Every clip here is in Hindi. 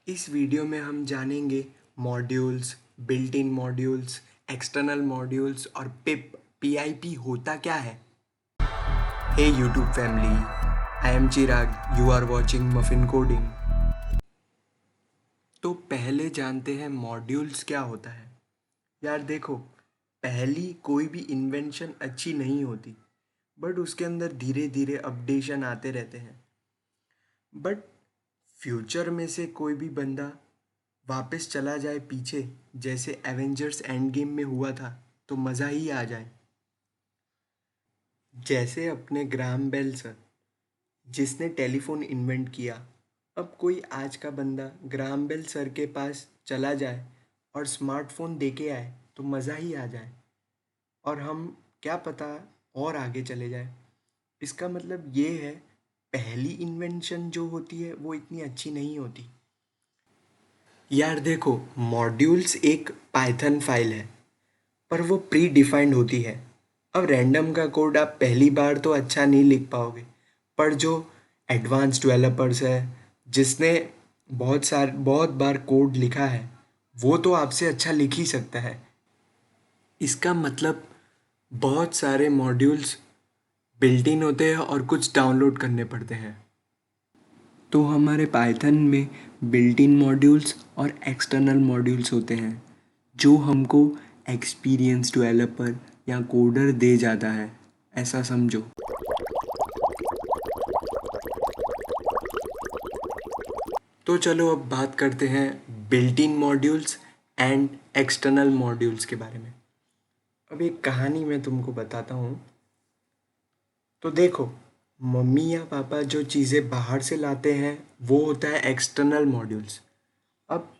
इस वीडियो में हम जानेंगे modules, built in modules, external modules और पीआईपी होता क्या है। Hey YouTube family, I am Chirag, you are watching muffin coding. तो पहले जानते हैं मॉड्यूल्स क्या होता है। यार देखो, पहली कोई भी इन्वेंशन अच्छी नहीं होती, बट उसके अंदर धीरे धीरे अपडेशन आते रहते हैं। बट फ्यूचर में से कोई भी बंदा वापस चला जाए पीछे, जैसे एवेंजर्स एंड गेम में हुआ था, तो मज़ा ही आ जाए। जैसे अपने ग्राहम बेल सर, जिसने टेलीफोन इन्वेंट किया। अब कोई आज का बंदा ग्राहम बेल सर के पास चला जाए और स्मार्टफोन दे के आए तो मज़ा ही आ जाए, और हम क्या पता और आगे चले जाए। इसका मतलब ये है, पहली इन्वेंशन जो होती है वो इतनी अच्छी नहीं होती। यार देखो, मॉड्यूल्स एक पाइथन फाइल है, पर वो प्री डिफाइंड होती है। अब रैंडम का कोड आप पहली बार तो अच्छा नहीं लिख पाओगे, पर जो एडवांस डेवलपर्स है, जिसने बहुत बार कोड लिखा है, वो तो आपसे अच्छा लिख ही सकता है। इसका मतलब बहुत सारे मॉड्यूल्स बिल्ट इन होते हैं और कुछ डाउनलोड करने पड़ते हैं। तो हमारे पाइथन में बिल्ट इन मॉड्यूल्स और एक्सटर्नल मॉड्यूल्स होते हैं, जो हमको एक्सपीरियंस डेवलपर या कोडर दे जाता है, ऐसा समझो। तो चलो अब बात करते हैं built in modules and external modules के बारे में। अब एक कहानी मैं तुमको बताता हूँ। तो देखो, मम्मी या पापा जो चीज़ें बाहर से लाते हैं वो होता है एक्सटर्नल मॉड्यूल्स। अब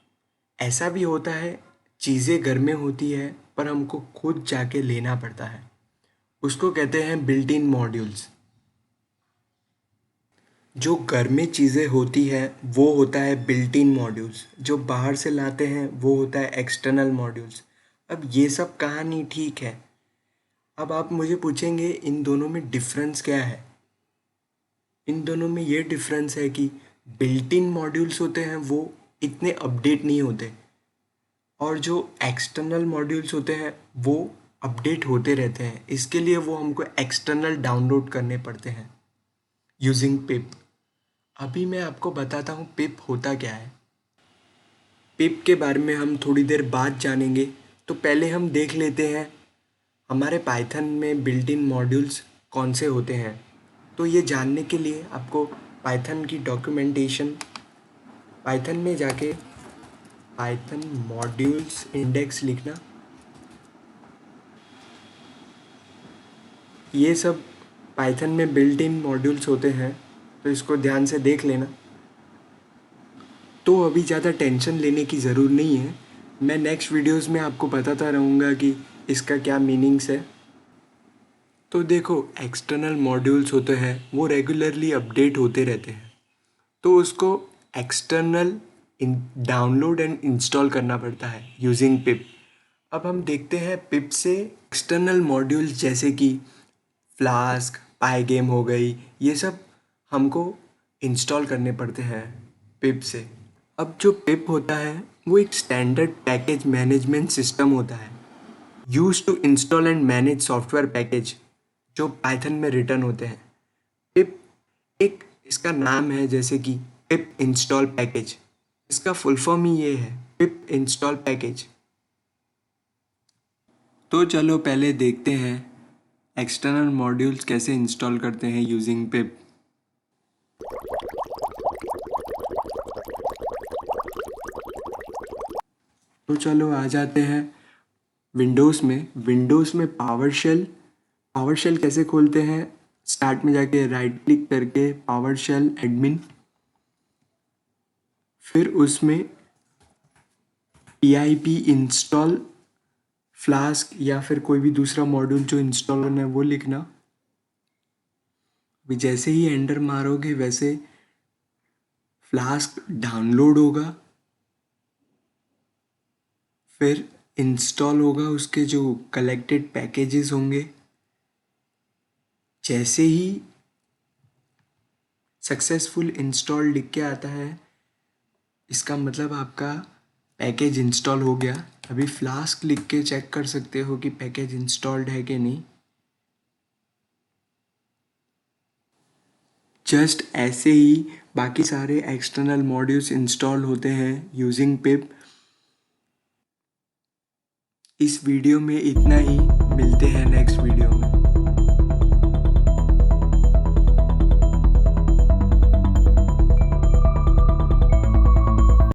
ऐसा भी होता है, चीज़ें घर में होती है पर हमको खुद जाके लेना पड़ता है, उसको कहते हैं बिल्ट इन मॉड्यूल्स। जो घर में चीज़ें होती है वो होता है बिल्ट इन मॉड्यूल्स, जो बाहर से लाते हैं वो होता है एक्सटर्नल मॉड्यूल्स। अब ये सब कहानी ठीक है। अब आप मुझे पूछेंगे इन दोनों में डिफरेंस क्या है। इन दोनों में ये डिफरेंस है कि बिल्ट इन मॉड्यूल्स होते हैं वो इतने अपडेट नहीं होते, और जो एक्सटर्नल मॉड्यूल्स होते हैं वो अपडेट होते रहते हैं। इसके लिए वो हमको एक्सटर्नल डाउनलोड करने पड़ते हैं यूजिंग पिप। अभी मैं आपको बताता हूँ पिप होता क्या है। पिप के बारे में हम थोड़ी देर बाद जानेंगे, तो पहले हम देख लेते हैं हमारे पाइथन में बिल्ट इन मॉड्यूल्स कौन से होते हैं। तो ये जानने के लिए आपको पाइथन की डॉक्यूमेंटेशन, पाइथन में जाके पाइथन मॉड्यूल्स इंडेक्स लिखना। ये सब पाइथन में बिल्ट इन मॉड्यूल्स होते हैं, तो इसको ध्यान से देख लेना। तो अभी ज़्यादा टेंशन लेने की ज़रूर नहीं है, मैं नेक्स्ट वीडियोस में आपको बताता रहूँगा कि इसका क्या मीनिंग्स है। तो देखो, एक्सटर्नल मॉड्यूल्स होते हैं वो रेगुलरली अपडेट होते रहते हैं, तो उसको एक्सटर्नल डाउनलोड एंड इंस्टॉल करना पड़ता है यूजिंग पिप। अब हम देखते हैं पिप से एक्सटर्नल मॉड्यूल्स, जैसे कि फ्लास्क, पाई गेम हो गई, ये सब हमको इंस्टॉल करने पड़ते हैं पिप से। अब जो पिप होता है वो एक स्टैंडर्ड पैकेज मैनेजमेंट सिस्टम होता है, use to install and manage software package, जो पाइथन में रिटर्न होते हैं। पिप एक इसका नाम है, जैसे कि पिप इंस्टॉल पैकेज, इसका फुल फॉर्म ही ये है, पिप इंस्टॉल पैकेज। तो चलो पहले देखते हैं एक्सटर्नल मॉड्यूल्स कैसे इंस्टॉल करते हैं यूजिंग पिप। तो चलो आ जाते हैं विंडोज़ में पावर शेल कैसे खोलते हैं। स्टार्ट में जाके राइट क्लिक करके पावर शेल एडमिन, फिर उसमें pip इंस्टॉल फ्लास्क या फिर कोई भी दूसरा मॉड्यूल जो इंस्टॉल करना है वो लिखना। अभी जैसे ही एंटर मारोगे वैसे फ्लास्क डाउनलोड होगा, फिर इंस्टॉल होगा, उसके जो कलेक्टेड पैकेजेस होंगे। जैसे ही सक्सेसफुल इंस्टॉल लिख के आता है, इसका मतलब आपका पैकेज इंस्टॉल हो गया। अभी फ्लास्क लिख के चेक कर सकते हो कि पैकेज इंस्टॉल्ड है कि नहीं। जस्ट ऐसे ही बाकी सारे एक्सटर्नल मॉड्यूल्स इंस्टॉल होते हैं यूजिंग पिप। इस वीडियो में इतना ही, मिलते हैं नेक्स्ट वीडियो में।